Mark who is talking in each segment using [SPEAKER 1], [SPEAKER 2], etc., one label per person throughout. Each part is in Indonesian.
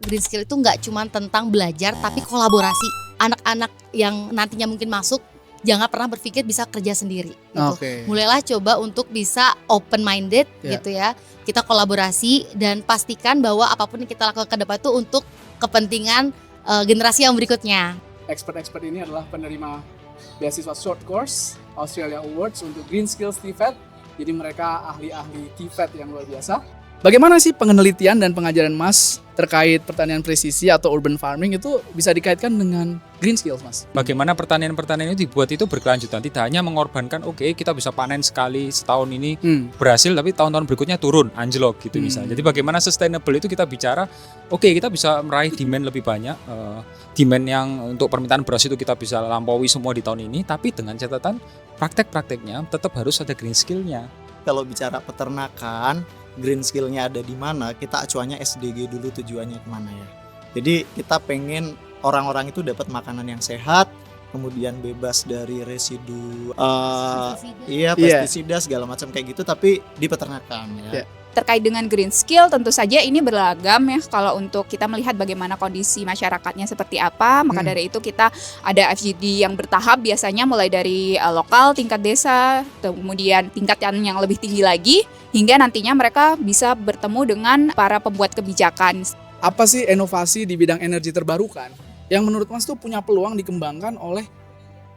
[SPEAKER 1] green skill itu nggak cuma tentang belajar tapi kolaborasi. Anak-anak yang nantinya mungkin masuk jangan pernah berpikir bisa kerja sendiri gitu. Mulailah coba untuk bisa open minded gitu ya. Kita kolaborasi dan pastikan bahwa apapun yang kita lakukan ke depan itu untuk kepentingan generasi yang berikutnya.
[SPEAKER 2] Expert-expert ini adalah penerima beasiswa short course Australia Awards untuk Green Skills TVET. Jadi mereka ahli-ahli TVET yang luar biasa. Bagaimana sih penelitian dan pengajaran Mas terkait pertanian presisi atau urban farming itu bisa dikaitkan dengan green skills, Mas?
[SPEAKER 3] Bagaimana pertanian-pertanian itu dibuat itu berkelanjutan, tidak hanya mengorbankan kita bisa panen sekali setahun ini berhasil, tapi tahun-tahun berikutnya turun, anjlok gitu misalnya. Jadi bagaimana sustainable itu kita bicara, kita bisa meraih demand lebih banyak, demand yang untuk permintaan beras itu kita bisa lampaui semua di tahun ini, tapi dengan catatan praktek-prakteknya tetap harus ada green skill-nya.
[SPEAKER 4] Kalau bicara peternakan, green skill-nya ada di mana, kita acuannya SDG dulu tujuannya kemana ya. Jadi kita pengen orang-orang itu dapat makanan yang sehat, kemudian bebas dari residu pestisida segala macam kayak gitu, tapi di peternakan ya.
[SPEAKER 5] Terkait dengan green skill tentu saja ini beragam ya. Kalau untuk kita melihat bagaimana kondisi masyarakatnya seperti apa, maka dari itu kita ada FGD yang bertahap, biasanya mulai dari lokal, tingkat desa, kemudian tingkat yang lebih tinggi lagi, hingga nantinya mereka bisa bertemu dengan para pembuat kebijakan.
[SPEAKER 2] Apa sih inovasi di bidang energi terbarukan yang menurut Mas tuh punya peluang dikembangkan oleh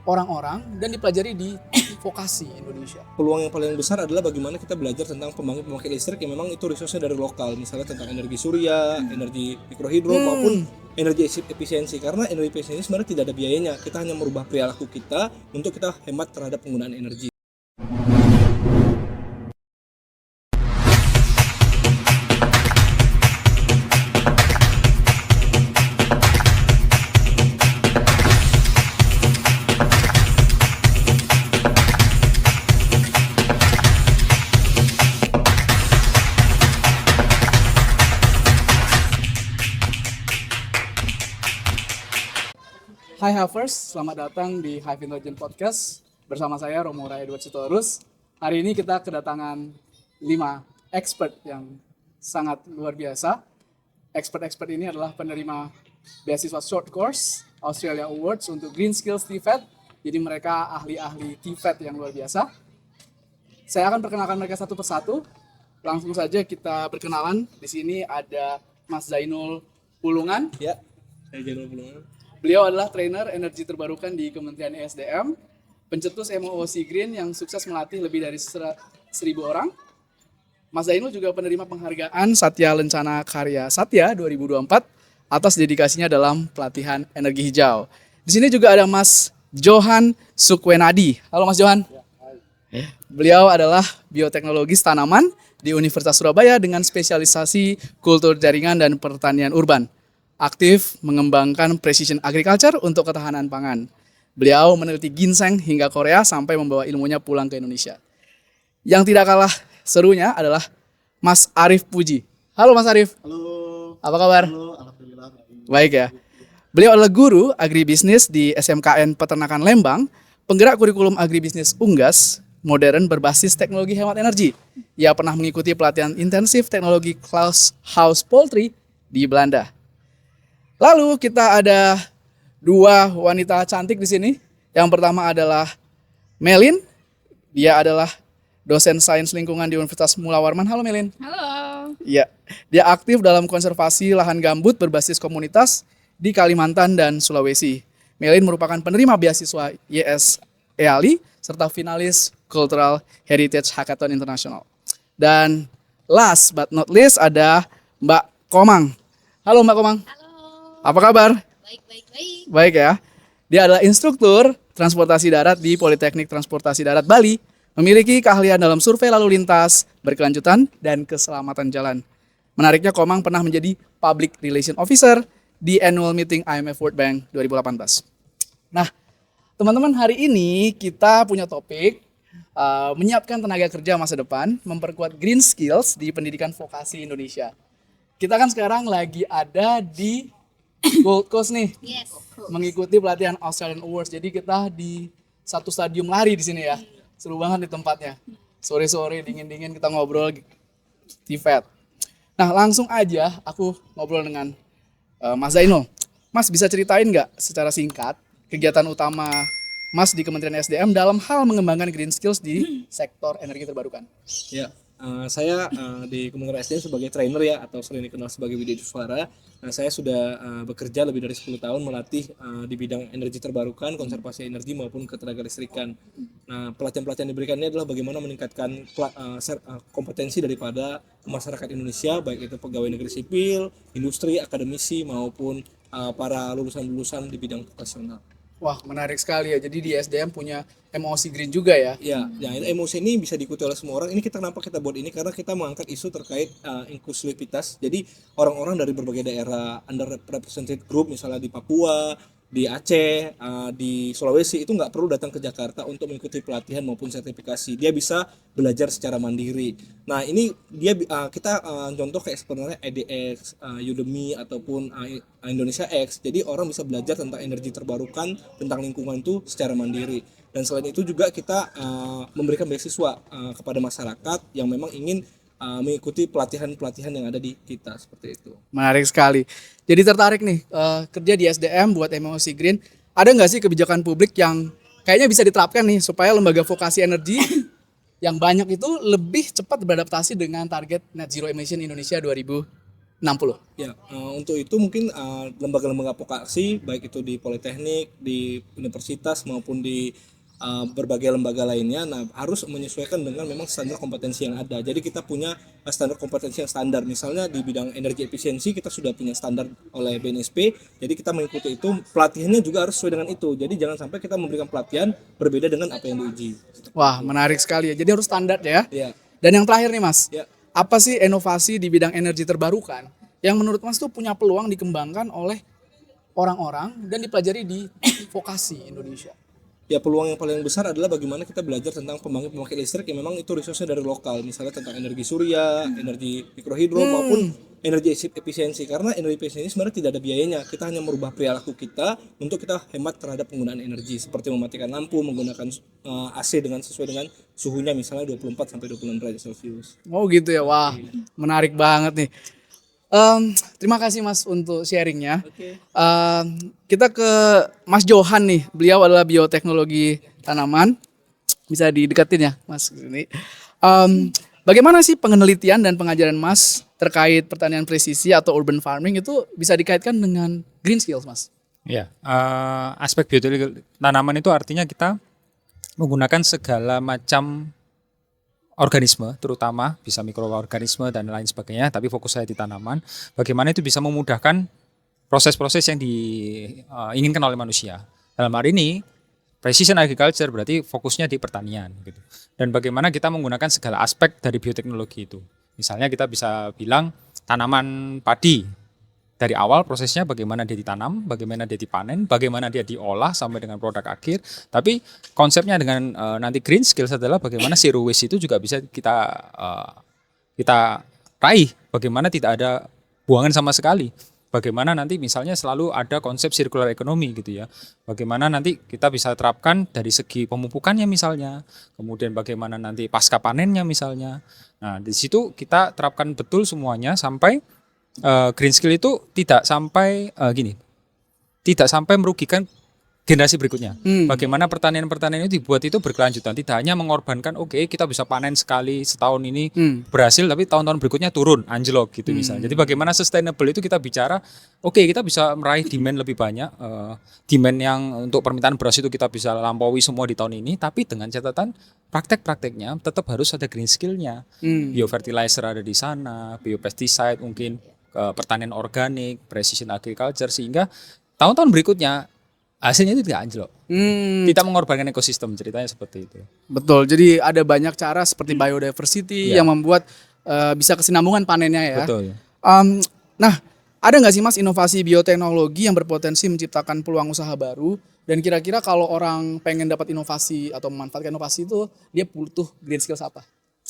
[SPEAKER 2] orang-orang dan dipelajari di vokasi Indonesia?
[SPEAKER 6] Peluang yang paling besar adalah bagaimana kita belajar tentang pembangkit listrik yang memang itu resource-nya dari lokal, misalnya tentang energi surya, energi mikrohidro maupun energi efisiensi. Karena energi efisiensi sebenarnya tidak ada biayanya, kita hanya merubah perilaku kita untuk kita hemat terhadap penggunaan energi.
[SPEAKER 2] Hai Havers, selamat datang di Hive Intelligent Podcast bersama saya Romora Edward Sitorus. Hari ini kita kedatangan 5 expert yang sangat luar biasa. Expert-expert ini adalah penerima beasiswa short course Australia Awards untuk Green Skills TVET. Jadi mereka ahli-ahli TVET yang luar biasa. Saya akan perkenalkan mereka satu persatu. Langsung saja kita berkenalan. Di sini ada Mas Zainul Pulungan.
[SPEAKER 6] Ya, saya Zainul Pulungan.
[SPEAKER 2] Beliau adalah trainer energi terbarukan di Kementerian ESDM, pencetus MOOC Green yang sukses melatih lebih dari 1.000 orang. Mas Zainul juga penerima penghargaan Satya Lencana Karya Satya 2024 atas dedikasinya dalam pelatihan energi hijau. Di sini juga ada Mas Johan Sukwenadi. Halo Mas Johan. Beliau adalah bioteknologis tanaman di Universitas Surabaya dengan spesialisasi kultur jaringan dan pertanian urban. Aktif mengembangkan precision agriculture untuk ketahanan pangan. Beliau meneliti ginseng hingga Korea sampai membawa ilmunya pulang ke Indonesia. Yang tidak kalah serunya adalah Mas Arif Puji. Halo Mas Arif.
[SPEAKER 4] Halo.
[SPEAKER 2] Apa kabar?
[SPEAKER 4] Halo, alhamdulillah.
[SPEAKER 2] Baik ya. Beliau adalah guru agribisnis di SMKN Peternakan Lembang, penggerak kurikulum agribisnis Unggas, modern berbasis teknologi hemat energi. Ia pernah mengikuti pelatihan intensif teknologi Klaus House Poultry di Belanda. Lalu kita ada 2 wanita cantik di sini. Yang pertama adalah Melin. Dia adalah dosen sains lingkungan di Universitas Mula Warman. Halo Melin.
[SPEAKER 5] Halo.
[SPEAKER 2] Iya. Dia aktif dalam konservasi lahan gambut berbasis komunitas di Kalimantan dan Sulawesi. Melin merupakan penerima beasiswa YS EALI serta finalis Cultural Heritage Hackathon International. Dan last but not least ada Mbak Komang. Halo Mbak Komang. Apa kabar?
[SPEAKER 1] Baik.
[SPEAKER 2] Baik ya. Dia adalah instruktur transportasi darat di Politeknik Transportasi Darat Bali, memiliki keahlian dalam survei lalu lintas, berkelanjutan, dan keselamatan jalan. Menariknya Komang pernah menjadi Public Relation Officer di Annual Meeting IMF World Bank 2018. Nah, teman-teman, hari ini kita punya topik menyiapkan tenaga kerja masa depan, memperkuat green skills di pendidikan vokasi Indonesia. Kita kan sekarang lagi ada di Gold Coast nih, mengikuti pelatihan Australian Awards. Jadi kita di satu stadium lari di sini ya, seru banget di tempatnya. Sore-sore dingin-dingin kita ngobrol TVET. Nah langsung aja aku ngobrol dengan Mas Zainul, Mas bisa ceritain nggak secara singkat kegiatan utama Mas di Kementerian SDM dalam hal mengembangkan green skills di sektor energi terbarukan?
[SPEAKER 6] Ya, saya di Kementerian SDM sebagai trainer ya, atau sering dikenal sebagai Widya Suara. Nah, saya sudah bekerja lebih dari 10 tahun melatih di bidang energi terbarukan, konservasi energi maupun ketenaga listrikan. Nah, pelatihan-pelatihan yang diberikan ini adalah bagaimana meningkatkan kompetensi daripada masyarakat Indonesia, baik itu pegawai negeri sipil, industri, akademisi maupun para lulusan-lulusan di bidang vokasional.
[SPEAKER 2] Wah, menarik sekali ya. Jadi di SDM punya MOC Green juga ya.
[SPEAKER 6] Ya, emosi ini bisa diikuti oleh semua orang. Ini kenapa kita buat ini, karena kita mengangkat isu terkait inklusivitas. Jadi orang-orang dari berbagai daerah underrepresented group, misalnya di Papua, di Aceh, di Sulawesi, itu nggak perlu datang ke Jakarta untuk mengikuti pelatihan maupun sertifikasi. Dia bisa belajar secara mandiri. Nah, ini kita contoh kayak sebenarnya EDX, Udemy ataupun Indonesia X. Jadi orang bisa belajar tentang energi terbarukan, tentang lingkungan itu secara mandiri. Dan selain itu juga kita memberikan beasiswa kepada masyarakat yang memang ingin mengikuti pelatihan-pelatihan yang ada di kita, seperti itu.
[SPEAKER 2] Menarik sekali. Jadi tertarik nih kerja di SDM buat MOC Green. Ada nggak sih kebijakan publik yang kayaknya bisa diterapkan nih supaya lembaga vokasi energi yang banyak itu lebih cepat beradaptasi dengan target net zero emission Indonesia 2060?
[SPEAKER 6] Ya, untuk itu mungkin lembaga-lembaga vokasi baik itu di politeknik, di universitas maupun di berbagai lembaga lainnya, nah harus menyesuaikan dengan memang standar kompetensi yang ada. Jadi kita punya standar kompetensi yang standar. Misalnya di bidang energi efisiensi kita sudah punya standar oleh BNSP. Jadi kita mengikuti itu, pelatihannya juga harus sesuai dengan itu. Jadi jangan sampai kita memberikan pelatihan berbeda dengan apa yang diuji.
[SPEAKER 2] Wah, menarik sekali ya. Jadi harus standar ya.
[SPEAKER 6] Ya.
[SPEAKER 2] Dan yang terakhir nih Mas,
[SPEAKER 6] Ya.
[SPEAKER 2] apa sih inovasi di bidang energi terbarukan yang menurut Mas tuh punya peluang dikembangkan oleh orang-orang dan dipelajari di vokasi Indonesia?
[SPEAKER 6] Ya, peluang yang paling besar adalah bagaimana kita belajar tentang pembangkit listrik yang memang itu resource-nya dari lokal, misalnya tentang energi surya, energi mikrohidro maupun energi efisiensi. Karena energi efisiensi sebenarnya tidak ada biayanya, kita hanya merubah perilaku kita untuk kita hemat terhadap penggunaan energi, seperti mematikan lampu, menggunakan AC dengan sesuai dengan suhunya, misalnya 24 sampai 26 derajat Celcius.
[SPEAKER 2] Oh gitu ya, wah menarik banget nih. Terima kasih Mas untuk sharingnya. Kita ke Mas Johan nih, beliau adalah bioteknologi tanaman. Bisa didekatin ya Mas ini. Bagaimana sih penelitian dan pengajaran Mas terkait pertanian presisi atau urban farming itu bisa dikaitkan dengan green skills Mas?
[SPEAKER 3] Ya, aspek bioteknologi tanaman itu artinya kita menggunakan segala macam organisme, terutama bisa mikroorganisme dan lain sebagainya, tapi fokus saya di tanaman. Bagaimana itu bisa memudahkan proses-proses yang diinginkan oleh manusia. Dalam hal ini, precision agriculture berarti fokusnya di pertanian, gitu. Dan bagaimana kita menggunakan segala aspek dari bioteknologi itu. Misalnya kita bisa bilang tanaman padi. Dari awal prosesnya bagaimana dia ditanam, bagaimana dia dipanen, bagaimana dia diolah sampai dengan produk akhir. Tapi konsepnya dengan nanti green skills adalah bagaimana zero waste itu juga bisa kita raih. Bagaimana tidak ada buangan sama sekali. Bagaimana nanti misalnya selalu ada konsep circular economy gitu ya. Bagaimana nanti kita bisa terapkan dari segi pemupukannya misalnya. Kemudian bagaimana nanti pasca panennya misalnya. Nah di situ kita terapkan betul semuanya sampai green skill itu tidak sampai tidak sampai merugikan generasi berikutnya. Bagaimana pertanian-pertanian itu dibuat itu berkelanjutan, tidak hanya mengorbankan kita bisa panen sekali setahun ini berhasil, tapi tahun-tahun berikutnya turun, anjlok gitu misalnya. Jadi bagaimana sustainable itu kita bicara, kita bisa meraih demand lebih banyak, demand yang untuk permintaan beras itu kita bisa lampaui semua di tahun ini, tapi dengan catatan praktek-prakteknya tetap harus ada green skill-nya. Biofertilizer ada di sana, biopesticide mungkin, pertanian organik, precision agriculture, sehingga tahun-tahun berikutnya hasilnya itu tidak anjlok. Kita mengorbankan ekosistem, ceritanya seperti itu.
[SPEAKER 2] Betul, jadi ada banyak cara seperti biodiversity yang membuat bisa kesinambungan panennya ya.
[SPEAKER 3] Betul.
[SPEAKER 2] Nah, ada nggak sih Mas inovasi bioteknologi yang berpotensi menciptakan peluang usaha baru? Dan kira-kira kalau orang pengen dapat inovasi atau memanfaatkan inovasi itu, dia butuh green skills apa?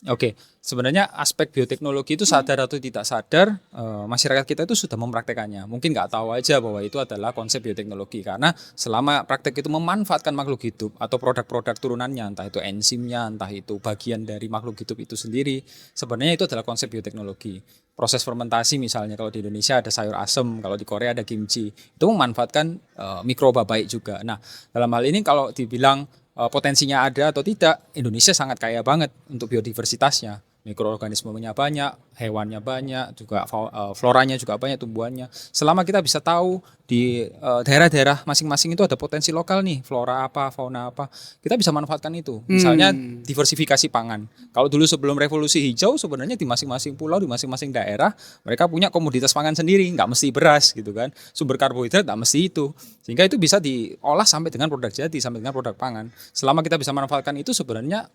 [SPEAKER 3] Oke, sebenarnya aspek bioteknologi itu sadar atau tidak sadar, masyarakat kita itu sudah mempraktekannya. Mungkin nggak tahu aja bahwa itu adalah konsep bioteknologi, karena selama praktek itu memanfaatkan makhluk hidup atau produk-produk turunannya, entah itu enzimnya, entah itu bagian dari makhluk hidup itu sendiri, sebenarnya itu adalah konsep bioteknologi. proses fermentasi misalnya, kalau di Indonesia ada sayur asem, kalau di Korea ada kimchi, itu memanfaatkan mikroba baik juga. Nah, dalam hal ini kalau dibilang potensinya ada atau tidak, Indonesia sangat kaya banget untuk biodiversitasnya. Mikroorganismenya banyak, hewannya banyak, juga floranya juga banyak, tumbuhannya. Selama kita bisa tahu di daerah-daerah masing-masing itu ada potensi lokal nih, flora apa, fauna apa, kita bisa manfaatkan itu. Misalnya diversifikasi pangan. Kalau dulu sebelum revolusi hijau, sebenarnya di masing-masing pulau, di masing-masing daerah, mereka punya komoditas pangan sendiri, nggak mesti beras gitu kan. Sumber karbohidrat nggak mesti itu. Sehingga itu bisa diolah sampai dengan produk jadi, sampai dengan produk pangan. Selama kita bisa manfaatkan itu, sebenarnya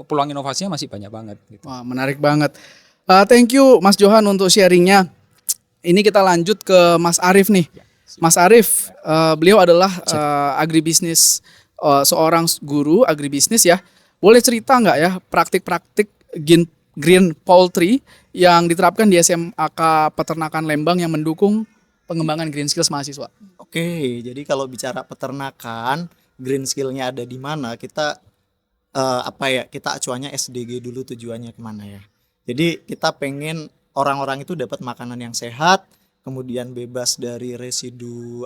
[SPEAKER 3] peluang inovasinya masih banyak banget. Gitu.
[SPEAKER 2] Wah, menarik banget. Thank you Mas Johan untuk sharingnya. Ini kita lanjut ke Mas Arief nih. Mas Arief, beliau adalah agribisnis, seorang guru agribisnis ya. Boleh cerita nggak ya praktik-praktik green poultry yang diterapkan di SMAK Peternakan Lembang yang mendukung pengembangan green skills mahasiswa?
[SPEAKER 4] Oke, jadi kalau bicara peternakan, green skill-nya ada di mana, kita kita acuannya SDG dulu, tujuannya kemana ya. Jadi kita pengen orang-orang itu dapat makanan yang sehat, kemudian bebas dari residu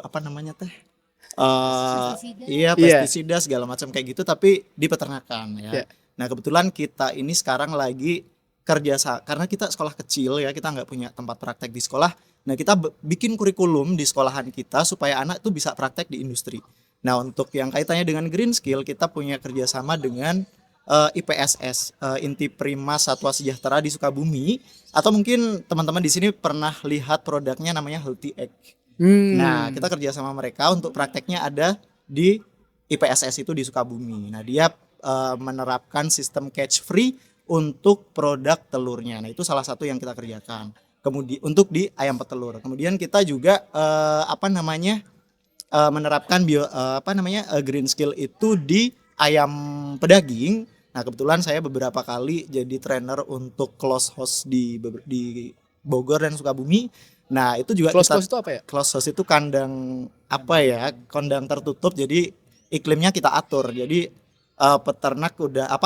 [SPEAKER 4] pestisida segala macam kayak gitu, tapi di peternakan ya. Nah kebetulan kita ini sekarang lagi karena kita sekolah kecil ya, kita nggak punya tempat praktek di sekolah. Nah kita bikin kurikulum di sekolahan kita supaya anak itu bisa praktek di industri. Nah untuk yang kaitannya dengan green skill, kita punya kerjasama dengan IPSS, Inti Prima Satwa Sejahtera di Sukabumi, atau mungkin teman-teman di sini pernah lihat produknya namanya Healthy Egg. Nah kita kerjasama mereka untuk prakteknya ada di IPSS itu di Sukabumi. Nah dia menerapkan sistem catch free untuk produk telurnya. Nah itu salah satu yang kita kerjakan. Kemudian untuk di ayam petelur. Kemudian kita juga menerapkan green skill itu di ayam pedaging. Nah kebetulan saya beberapa kali jadi trainer untuk close house di Bogor dan Sukabumi. Nah itu juga
[SPEAKER 2] close house itu apa ya?
[SPEAKER 4] Close house itu kandang kandang tertutup, jadi iklimnya kita atur. Jadi peternak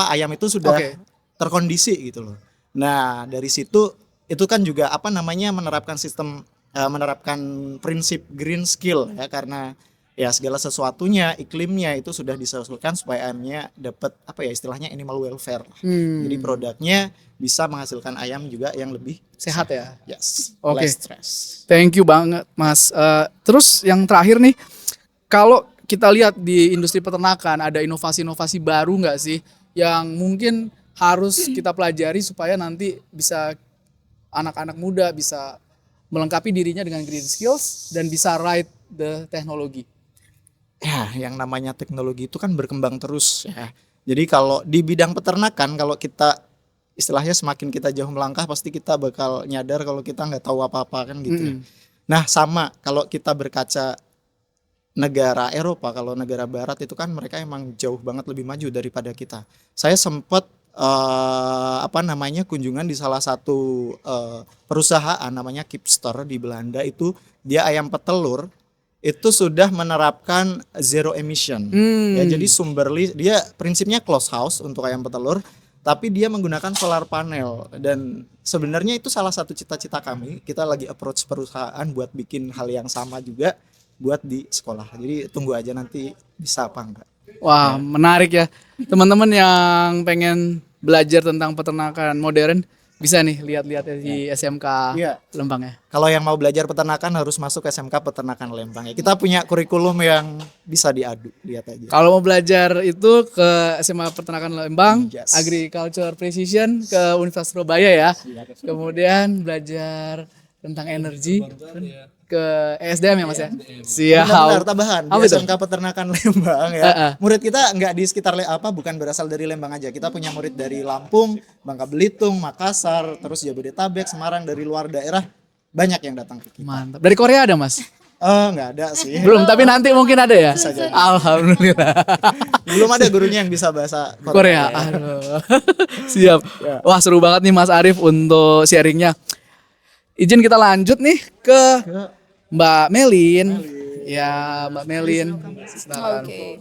[SPEAKER 4] ayam itu sudah terkondisi gitu loh. Nah dari situ itu kan juga menerapkan sistem menerapkan prinsip green skill ya, karena ya segala sesuatunya, iklimnya itu sudah disesuaikan supaya ayamnya dapat istilahnya animal welfare. Jadi produknya bisa menghasilkan ayam juga yang lebih
[SPEAKER 2] sehat ya.
[SPEAKER 4] Yes.
[SPEAKER 2] Less
[SPEAKER 4] stress.
[SPEAKER 2] Thank you banget Mas. Terus yang terakhir nih, kalau kita lihat di industri peternakan ada inovasi-inovasi baru nggak sih yang mungkin harus kita pelajari supaya nanti bisa anak-anak muda bisa melengkapi dirinya dengan green skills dan bisa ride the teknologi.
[SPEAKER 4] Ya, yang namanya teknologi itu kan berkembang terus ya. Jadi kalau di bidang peternakan, kalau kita istilahnya semakin kita jauh melangkah, pasti kita bakal nyadar kalau kita nggak tahu apa-apa kan gitu. Nah sama kalau kita berkaca negara Eropa, kalau negara Barat itu kan mereka emang jauh banget lebih maju daripada kita. Saya sempat kunjungan di salah satu perusahaan namanya Kipster di Belanda, itu dia ayam petelur itu sudah menerapkan zero emission. Ya, jadi dia prinsipnya close house untuk ayam petelur, tapi dia menggunakan solar panel. Dan sebenarnya itu salah satu cita-cita kami. Kita lagi approach perusahaan buat bikin hal yang sama juga buat di sekolah. Jadi tunggu aja nanti bisa apa enggak.
[SPEAKER 2] Wah, menarik ya. Teman-teman yang pengen belajar tentang peternakan modern bisa nih lihat-lihat di SMK Lembang ya.
[SPEAKER 4] Kalau yang mau belajar peternakan harus masuk SMK Peternakan Lembang ya. Kita punya kurikulum yang bisa diadu, lihat aja.
[SPEAKER 2] Kalau mau belajar itu ke SMA Peternakan Lembang, Agriculture Precision ke Universitas Surabaya ya. Kemudian belajar tentang energi ke ESDM ya Mas ya. Siap.
[SPEAKER 4] Benar, tambahan di SMK Peternakan Lembang ya. Murid kita nggak di sekitar bukan berasal dari Lembang aja. Kita punya murid dari Lampung, Bangka Belitung, Makassar, terus Jabodetabek, Semarang, dari luar daerah banyak yang datang ke kita.
[SPEAKER 2] Mantap. Dari Korea ada Mas?
[SPEAKER 4] Nggak ada sih.
[SPEAKER 2] Belum, tapi nanti mungkin ada ya. Alhamdulillah.
[SPEAKER 4] Belum ada gurunya yang bisa bahasa
[SPEAKER 2] Korea. Aduh. Siap. Wah, seru banget nih Mas Arief untuk sharingnya. Izin kita lanjut nih ke Mbak Melin. Ya, Mbak Melin.
[SPEAKER 5] Oke.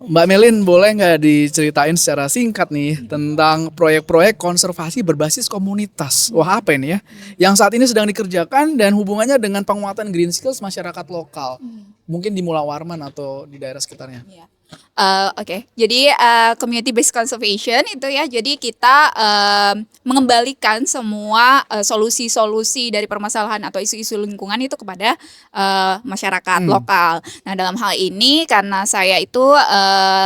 [SPEAKER 2] Mbak Melin, boleh nggak diceritain secara singkat nih tentang proyek-proyek konservasi berbasis komunitas? Wah, apa ini ya? Yang saat ini sedang dikerjakan dan hubungannya dengan penguatan green skills masyarakat lokal. Mungkin di Mula Warman atau di daerah sekitarnya.
[SPEAKER 5] Oke. Jadi community based conservation itu ya. Jadi kita mengembalikan semua solusi-solusi dari permasalahan atau isu-isu lingkungan itu kepada masyarakat lokal. Nah, dalam hal ini karena saya itu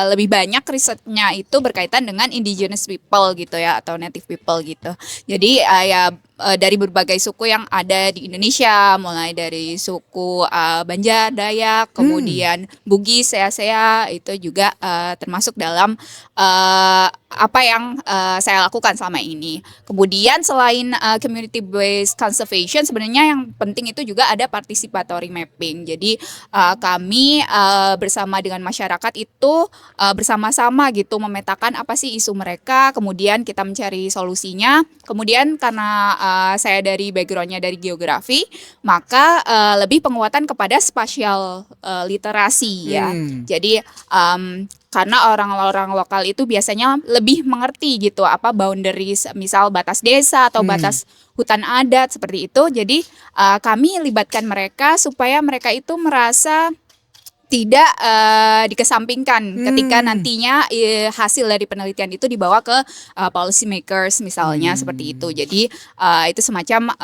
[SPEAKER 5] lebih banyak risetnya itu berkaitan dengan indigenous people gitu ya, atau native people gitu. Jadi dari berbagai suku yang ada di Indonesia, mulai dari suku Banjar, Dayak, kemudian Bugis, Sea-Sea, itu juga termasuk dalam apa yang saya lakukan selama ini. Kemudian selain community based conservation, sebenarnya yang penting itu juga ada participatory mapping. Jadi kami bersama dengan masyarakat itu bersama-sama gitu memetakan apa sih isu mereka, kemudian kita mencari solusinya. Kemudian karena saya dari backgroundnya dari geografi, maka lebih penguatan kepada spatial literasi ya. Jadi karena orang-orang lokal itu biasanya lebih mengerti gitu apa boundaries, misal batas desa atau batas hutan adat seperti itu. Jadi kami libatkan mereka supaya mereka itu merasa tidak dikesampingkan ketika nantinya hasil dari penelitian itu dibawa ke policy makers misalnya seperti itu. Jadi itu semacam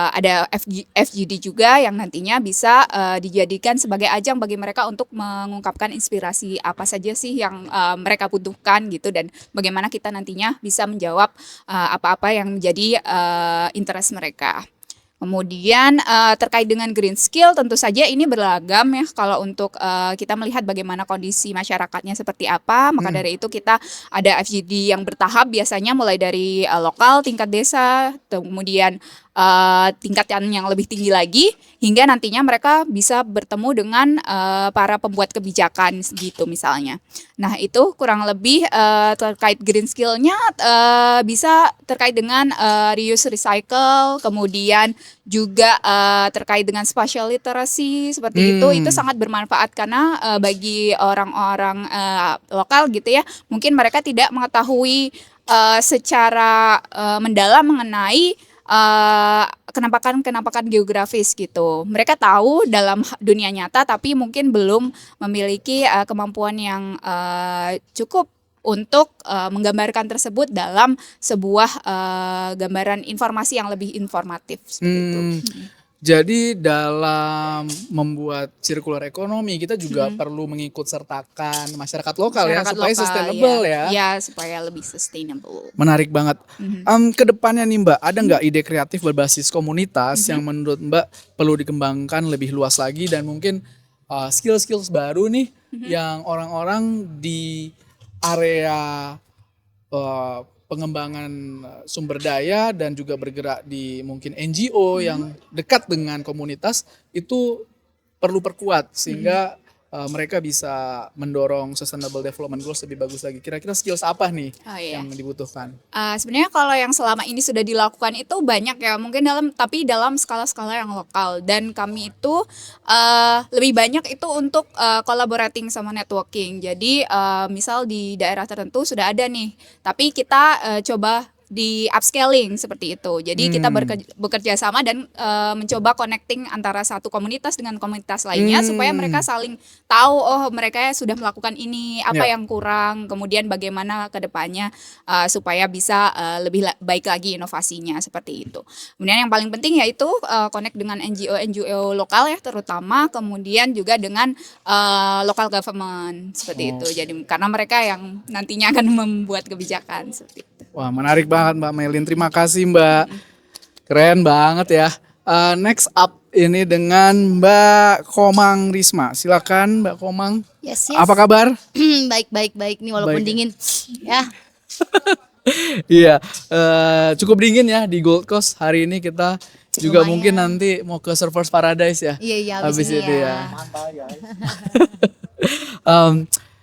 [SPEAKER 5] ada FGD juga yang nantinya bisa dijadikan sebagai ajang bagi mereka untuk mengungkapkan inspirasi apa saja sih yang mereka butuhkan gitu, dan bagaimana kita nantinya bisa menjawab apa-apa yang menjadi interest mereka. Kemudian terkait dengan green skill tentu saja ini beragam ya. Kalau untuk kita melihat bagaimana kondisi masyarakatnya seperti apa, maka dari itu kita ada FGD yang bertahap biasanya mulai dari lokal tingkat desa, kemudian tingkatan yang lebih tinggi lagi, hingga nantinya mereka bisa bertemu dengan para pembuat kebijakan gitu misalnya. Nah itu kurang lebih terkait green skill-nya bisa terkait dengan reuse recycle, kemudian juga terkait dengan spatial literacy seperti itu sangat bermanfaat karena bagi orang-orang lokal gitu ya, mungkin mereka tidak mengetahui secara mendalam mengenai kenampakan geografis gitu. Mereka tahu dalam dunia nyata tapi mungkin belum memiliki kemampuan yang cukup untuk menggambarkan tersebut dalam sebuah gambaran informasi yang lebih informatif seperti itu.
[SPEAKER 2] Jadi dalam membuat circular ekonomi kita juga perlu mengikut sertakan masyarakat lokal ya supaya sustainable ya.
[SPEAKER 5] Ya, supaya lebih sustainable.
[SPEAKER 2] Menarik banget. Kedepannya nih Mbak, ada nggak ide kreatif berbasis komunitas yang menurut Mbak perlu dikembangkan lebih luas lagi, dan mungkin skill-skills baru nih yang orang-orang di area pengembangan sumber daya dan juga bergerak di mungkin NGO yang dekat dengan komunitas itu perlu perkuat sehingga mereka bisa mendorong sustainable development goals lebih bagus lagi. Kira-kira skills apa nih yang dibutuhkan?
[SPEAKER 5] Sebenarnya kalau yang selama ini sudah dilakukan itu banyak ya, mungkin tapi dalam skala-skala yang lokal, dan kami itu lebih banyak itu untuk collaborating sama networking. Jadi misal di daerah tertentu sudah ada nih, tapi kita coba di upscaling seperti itu. Jadi kita bekerja sama dan mencoba connecting antara satu komunitas dengan komunitas lainnya supaya mereka saling tahu, oh mereka sudah melakukan ini, apa yang kurang, kemudian bagaimana ke depannya supaya bisa lebih baik lagi inovasinya seperti itu. Kemudian yang paling penting yaitu connect dengan NGO lokal ya terutama, kemudian juga dengan local government seperti itu. Jadi karena mereka yang nantinya akan membuat kebijakan seperti itu.
[SPEAKER 2] Wah, menarik banget Mbak Melin. Terima kasih Mbak. Keren banget ya. Next up ini dengan Mbak Komang Risma. Silakan Mbak Komang.
[SPEAKER 1] Yes.
[SPEAKER 2] Apa kabar?
[SPEAKER 1] Baik nih walaupun dingin. Ya.
[SPEAKER 2] Iya, cukup dingin ya di Gold Coast hari ini. Kita juga mungkin nanti mau ke Surfers Paradise ya.
[SPEAKER 1] Iya,
[SPEAKER 2] habis itu ya.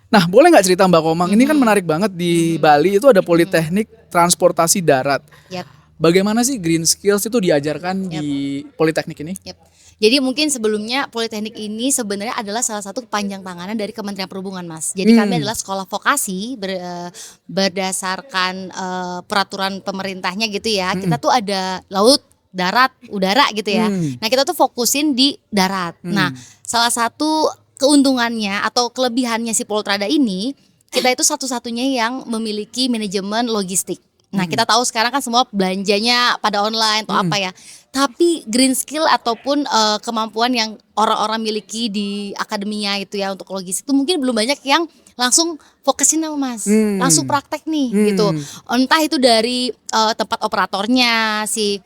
[SPEAKER 2] Nah, boleh nggak cerita Mbak Komang? Ini kan menarik banget, di Bali itu ada Politeknik Transportasi Darat. Bagaimana sih green skills itu diajarkan di Politeknik ini?
[SPEAKER 1] Jadi mungkin sebelumnya Politeknik ini sebenarnya adalah salah satu kepanjang tanganan dari Kementerian Perhubungan, Mas. Jadi kami adalah sekolah vokasi berdasarkan peraturan pemerintahnya gitu ya. Kita tuh ada laut, darat, udara gitu ya. Nah, kita tuh fokusin di darat. Nah, salah satu keuntungannya atau kelebihannya si Poltrada ini, kita itu satu-satunya yang memiliki manajemen logistik. Nah, kita tahu sekarang kan semua belanjanya pada online atau apa ya. Tapi green skill ataupun kemampuan yang orang-orang miliki di akademia itu ya untuk logistik itu mungkin belum banyak yang langsung fokusin sama Mas. Langsung praktek nih gitu. Entah itu dari tempat operatornya, si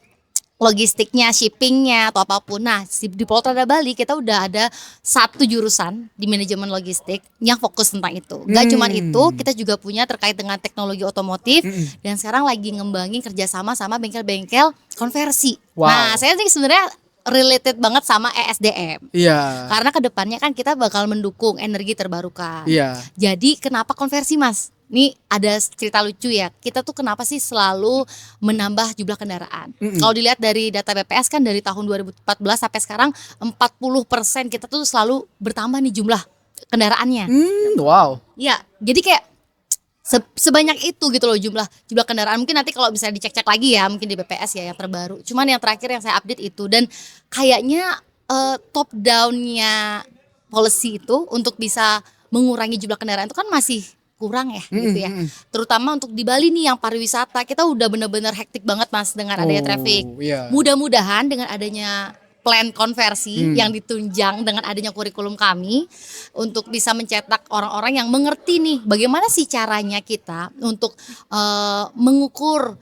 [SPEAKER 1] logistiknya, shippingnya atau apapun. Nah, di Poltrada Bali kita udah ada satu jurusan di manajemen logistik yang fokus tentang itu. Gak cuman itu, kita juga punya terkait dengan teknologi otomotif dan sekarang lagi ngembangin kerjasama sama bengkel-bengkel konversi.
[SPEAKER 2] Wow.
[SPEAKER 1] Nah, saya sih sebenarnya related banget sama ESDM.
[SPEAKER 2] Iya.
[SPEAKER 1] Karena kedepannya kan kita bakal mendukung energi terbarukan.
[SPEAKER 2] Iya.
[SPEAKER 1] Jadi kenapa konversi, Mas? Ini ada cerita lucu ya. Kita tuh kenapa sih selalu menambah jumlah kendaraan? Kalau dilihat dari data BPS kan dari tahun 2014 sampai sekarang 40% kita tuh selalu bertambah nih jumlah kendaraannya.
[SPEAKER 2] Wow.
[SPEAKER 1] Iya, jadi kayak sebanyak itu gitu loh jumlah kendaraan. Mungkin nanti kalau bisa dicek-cek lagi ya, mungkin di BPS ya yang terbaru. Cuman yang terakhir yang saya update itu, dan kayaknya top down-nya policy itu untuk bisa mengurangi jumlah kendaraan itu kan masih kurang ya gitu ya. Terutama untuk di Bali nih yang pariwisata, kita udah bener-bener hektik banget Mas dengan adanya traffic.
[SPEAKER 2] Iya.
[SPEAKER 1] Mudah-mudahan dengan adanya plan konversi yang ditunjang dengan adanya kurikulum kami untuk bisa mencetak orang-orang yang mengerti nih bagaimana sih caranya kita untuk mengukur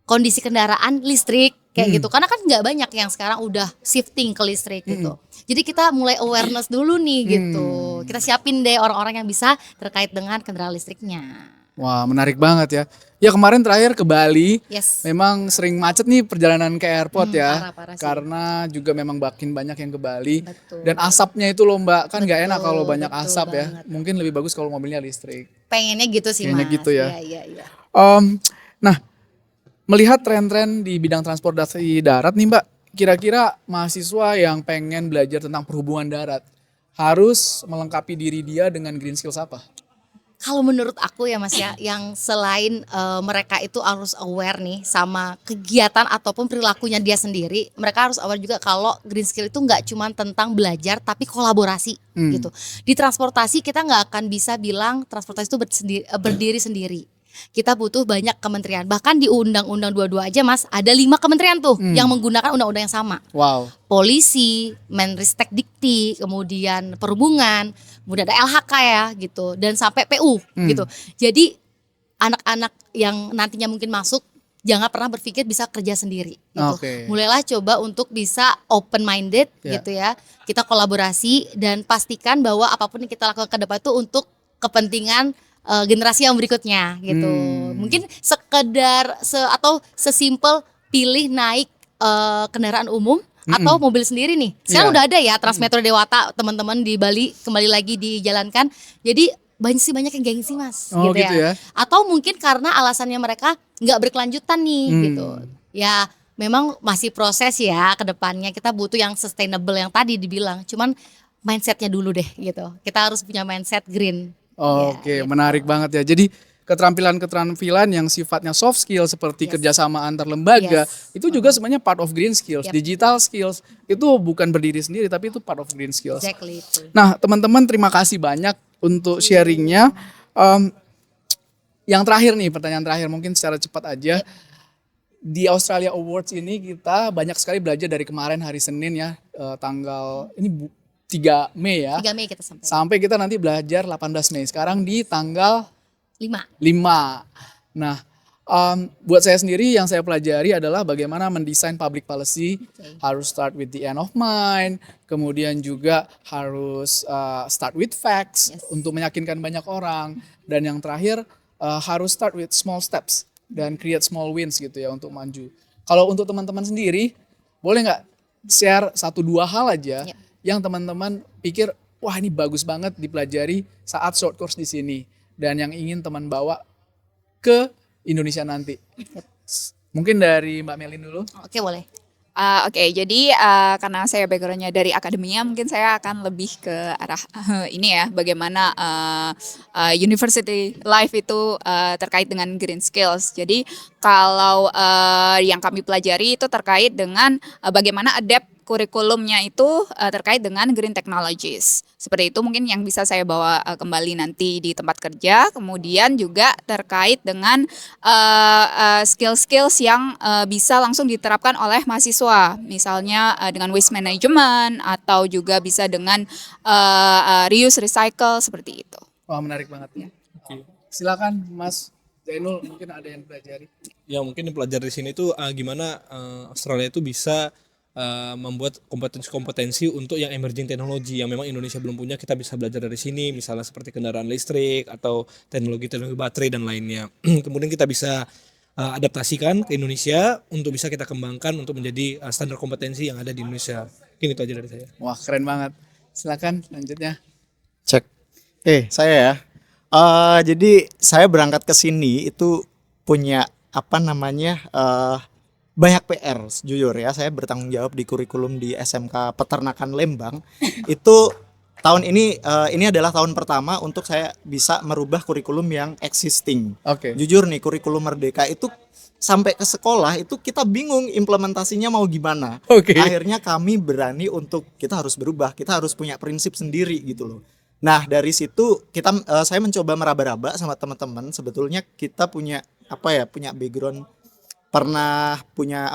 [SPEAKER 1] kondisi kendaraan listrik kayak gitu, karena kan nggak banyak yang sekarang udah shifting ke listrik gitu. Jadi kita mulai awareness dulu nih gitu. Kita siapin deh orang-orang yang bisa terkait dengan kendaraan listriknya.
[SPEAKER 2] Wah, menarik banget ya. Ya kemarin terakhir ke Bali,
[SPEAKER 1] Yes.
[SPEAKER 2] memang sering macet nih perjalanan ke airport ya.
[SPEAKER 1] Parah sih.
[SPEAKER 2] Karena juga memang makin banyak yang ke Bali.
[SPEAKER 1] Betul.
[SPEAKER 2] Dan asapnya itu loh Mbak, kan nggak enak
[SPEAKER 1] Betul,
[SPEAKER 2] kalau banyak
[SPEAKER 1] betul
[SPEAKER 2] asap ya.
[SPEAKER 1] banget.
[SPEAKER 2] Mungkin lebih bagus kalau mobilnya listrik.
[SPEAKER 1] Pengennya gitu sih
[SPEAKER 2] Kayaknya
[SPEAKER 1] Mas.
[SPEAKER 2] gitu ya.
[SPEAKER 1] Iya.
[SPEAKER 2] Nah, melihat tren-tren di bidang transportasi darat nih Mbak, kira-kira mahasiswa yang pengen belajar tentang perhubungan darat harus melengkapi diri dia dengan green skills apa?
[SPEAKER 1] Kalau menurut aku ya Mas ya, yang selain mereka itu harus aware nih sama kegiatan ataupun perilakunya dia sendiri, mereka harus aware juga kalau green skill itu nggak cuma tentang belajar tapi kolaborasi gitu. Di transportasi kita nggak akan bisa bilang transportasi itu berdiri sendiri. Kita butuh banyak kementerian. Bahkan di Undang-Undang 22 aja Mas, ada 5 kementerian tuh yang menggunakan undang-undang yang sama.
[SPEAKER 2] Wow.
[SPEAKER 1] Polisi, Menristek Dikti, kemudian Perhubungan, kemudian ada LHK ya gitu, dan sampai PU gitu. Jadi anak-anak yang nantinya mungkin masuk jangan pernah berpikir bisa kerja sendiri gitu. Mulailah coba untuk bisa open minded gitu ya. Kita kolaborasi dan pastikan bahwa apapun yang kita lakukan ke depan itu untuk kepentingan generasi yang berikutnya gitu. Mungkin sekedar atau sesimpel pilih naik kendaraan umum atau mobil sendiri nih. Sekarang udah ada ya Transmetro Dewata, teman-teman di Bali kembali lagi dijalankan. Jadi banyak yang gengsi Mas gitu ya. Atau mungkin karena alasannya mereka nggak berkelanjutan nih gitu. Ya memang masih proses ya ke depannya. Kita butuh yang sustainable yang tadi dibilang. Cuman mindsetnya dulu deh gitu. Kita harus punya mindset green.
[SPEAKER 2] Oke, menarik banget ya. Jadi keterampilan-keterampilan yang sifatnya soft skill seperti kerjasama antar lembaga itu juga sebenarnya part of green skills. Digital skills itu bukan berdiri sendiri tapi itu part of green skills.
[SPEAKER 1] Exactly.
[SPEAKER 2] Nah, teman-teman terima kasih banyak untuk sharingnya. Yang terakhir nih, pertanyaan terakhir mungkin secara cepat aja. Di Australia Awards ini kita banyak sekali belajar dari kemarin hari Senin ya, tanggal ini 3 Mei ya.
[SPEAKER 1] 3 Mei kita
[SPEAKER 2] sampai kita nanti belajar 18 Mei. Sekarang di tanggal 5. Nah, buat saya sendiri yang saya pelajari adalah bagaimana mendesain public policy. Harus start with the end of mind, kemudian juga harus start with facts untuk meyakinkan banyak orang, dan yang terakhir harus start with small steps dan create small wins gitu ya untuk maju. Kalau untuk teman-teman sendiri, boleh nggak share 1-2 hal aja yang teman-teman pikir wah ini bagus banget dipelajari saat short course di sini dan yang ingin teman bawa ke Indonesia nanti. Mungkin dari Mbak Melin dulu.
[SPEAKER 1] Oke, boleh.
[SPEAKER 5] Oke, jadi karena saya backgroundnya dari akademia, mungkin saya akan lebih ke arah ini ya, bagaimana university life itu terkait dengan green skills. Jadi kalau yang kami pelajari itu terkait dengan bagaimana adapt kurikulumnya itu terkait dengan green technologies. Seperti itu mungkin yang bisa saya bawa kembali nanti di tempat kerja. Kemudian juga terkait dengan skill-skills yang bisa langsung diterapkan oleh mahasiswa. Misalnya dengan waste management atau juga bisa dengan reuse recycle seperti itu.
[SPEAKER 2] Wah, menarik banget ya. Silakan Mas Zainul, mungkin ada yang pelajari.
[SPEAKER 6] Ya mungkin yang pelajari di sini tuh gimana Australia itu bisa membuat kompetensi-kompetensi untuk yang emerging teknologi yang memang Indonesia belum punya, kita bisa belajar dari sini, misalnya seperti kendaraan listrik atau teknologi-teknologi baterai dan lainnya. Kemudian kita bisa adaptasikan ke Indonesia untuk bisa kita kembangkan untuk menjadi standar kompetensi yang ada di Indonesia. Mungkin itu aja dari saya.
[SPEAKER 2] Wah, keren banget. Silakan selanjutnya.
[SPEAKER 4] Cek. Saya ya. Jadi saya berangkat ke sini itu punya apa namanya banyak PR, jujur ya. Saya bertanggung jawab di kurikulum di SMK Peternakan Lembang. Itu tahun ini adalah tahun pertama untuk saya bisa merubah kurikulum yang existing.
[SPEAKER 2] Oke.
[SPEAKER 4] Jujur nih, kurikulum Merdeka itu sampai ke sekolah itu kita bingung implementasinya mau gimana.
[SPEAKER 2] Oke.
[SPEAKER 4] Akhirnya kami berani untuk kita harus berubah, kita harus punya prinsip sendiri gitu loh. Nah dari situ saya mencoba meraba-raba sama teman-teman. Sebetulnya kita punya punya background, pernah punya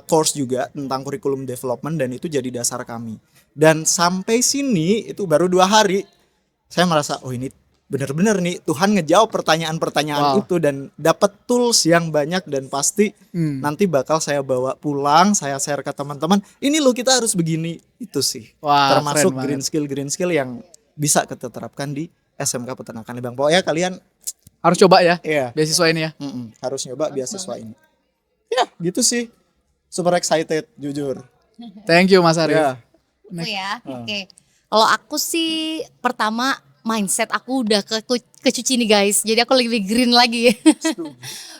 [SPEAKER 4] course juga tentang kurikulum development, dan itu jadi dasar kami. Dan sampai sini itu baru 2 hari saya merasa ini benar-benar nih Tuhan ngejawab pertanyaan-pertanyaan itu, dan dapat tools yang banyak, dan pasti nanti bakal saya bawa pulang, saya share ke teman-teman. Ini loh kita harus begini, itu sih.
[SPEAKER 2] Wah,
[SPEAKER 4] termasuk
[SPEAKER 2] green
[SPEAKER 4] skill yang bisa kita terapkan di SMK Peternakan Lembang. Pokoknya kalian
[SPEAKER 2] harus coba ya.
[SPEAKER 4] Iya.
[SPEAKER 2] Beasiswa ini ya.
[SPEAKER 4] Harus nyoba beasiswa ini. Ya, gitu sih. Super excited, jujur.
[SPEAKER 2] Thank you Mas Arif.
[SPEAKER 4] Ya.
[SPEAKER 1] Aku ya. Oke. Kalau aku sih pertama mindset aku udah kecuci nih guys. Jadi aku lebih green lagi.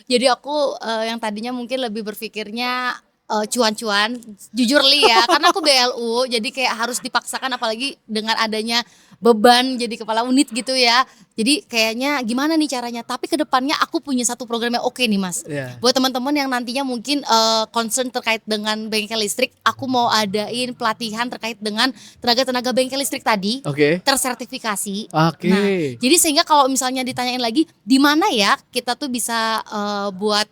[SPEAKER 1] Jadi aku yang tadinya mungkin lebih berpikirnya cuan-cuan, jujur Li ya, karena aku BLU, jadi kayak harus dipaksakan, apalagi dengan adanya beban jadi kepala unit gitu ya. Jadi kayaknya gimana nih caranya, tapi kedepannya aku punya satu program yang oke nih Mas. Buat teman-teman yang nantinya mungkin concern terkait dengan bengkel listrik, aku mau adain pelatihan terkait dengan tenaga-tenaga bengkel listrik tadi, tersertifikasi. Nah, jadi sehingga kalau misalnya ditanyain lagi, di mana ya kita tuh bisa buat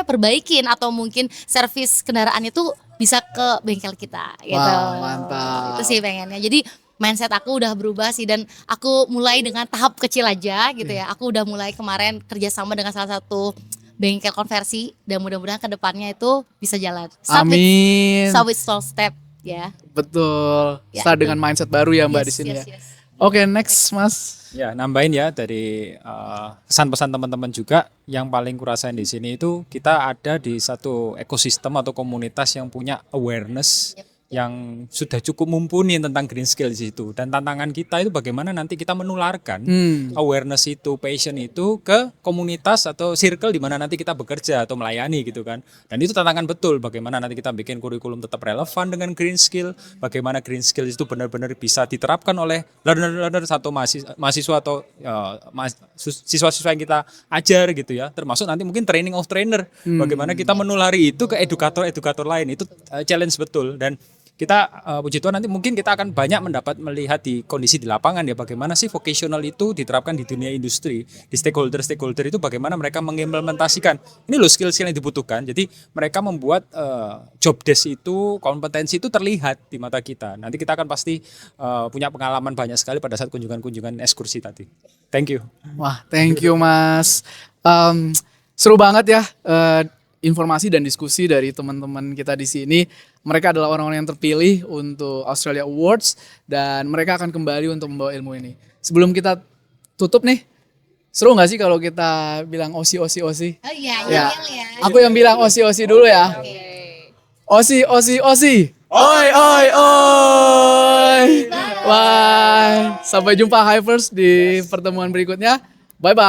[SPEAKER 1] perbaikin atau mungkin servis kendaraannya tuh bisa ke bengkel kita gitu.
[SPEAKER 2] Wow, mantap.
[SPEAKER 1] Itu sih pengennya. Jadi mindset aku udah berubah sih, dan aku mulai dengan tahap kecil aja gitu ya. Aku udah mulai kemarin kerjasama dengan salah satu bengkel konversi, dan mudah-mudahan kedepannya itu bisa jalan.
[SPEAKER 2] Amin.
[SPEAKER 1] Start with small step ya.
[SPEAKER 2] Betul.
[SPEAKER 1] Ya.
[SPEAKER 2] Start dengan mindset baru ya Mbak di sini ya. Oke, next Mas.
[SPEAKER 3] Ya, nambahin ya dari pesan-pesan teman-teman juga, yang paling kurasain di sini itu kita ada di satu ekosistem atau komunitas yang punya awareness yang sudah cukup mumpuni tentang green skill di situ, dan tantangan kita itu bagaimana nanti kita menularkan awareness itu, passion itu ke komunitas atau circle di mana nanti kita bekerja atau melayani gitu kan. Dan itu tantangan betul, bagaimana nanti kita bikin kurikulum tetap relevan dengan green skill, bagaimana green skill itu benar-benar bisa diterapkan oleh learner atau mahasiswa atau siswa-siswa yang kita ajar gitu ya, termasuk nanti mungkin training of trainer, bagaimana kita menulari itu ke edukator lain. Itu challenge betul, dan kita puji Tuhan nanti mungkin kita akan banyak melihat di kondisi di lapangan ya, bagaimana sih vocational itu diterapkan di dunia industri, di stakeholder itu bagaimana mereka mengimplementasikan ini loh skill-skill yang dibutuhkan. Jadi mereka membuat job desk itu, kompetensi itu terlihat di mata kita. Nanti kita akan pasti punya pengalaman banyak sekali pada saat kunjungan ekskursi tadi. Thank you.
[SPEAKER 2] Wah, thank you Mas. Seru banget ya informasi dan diskusi dari teman-teman kita di sini. Mereka adalah orang-orang yang terpilih untuk Australia Awards, dan mereka akan kembali untuk membawa ilmu ini. Sebelum kita tutup nih, seru nggak sih kalau kita bilang osi?
[SPEAKER 1] Oh iya,
[SPEAKER 2] Ya.
[SPEAKER 1] ya.
[SPEAKER 2] Aku yang bilang osi dulu ya. Osi. Oi. Bye. Sampai jumpa Hypers di pertemuan berikutnya. Bye bye.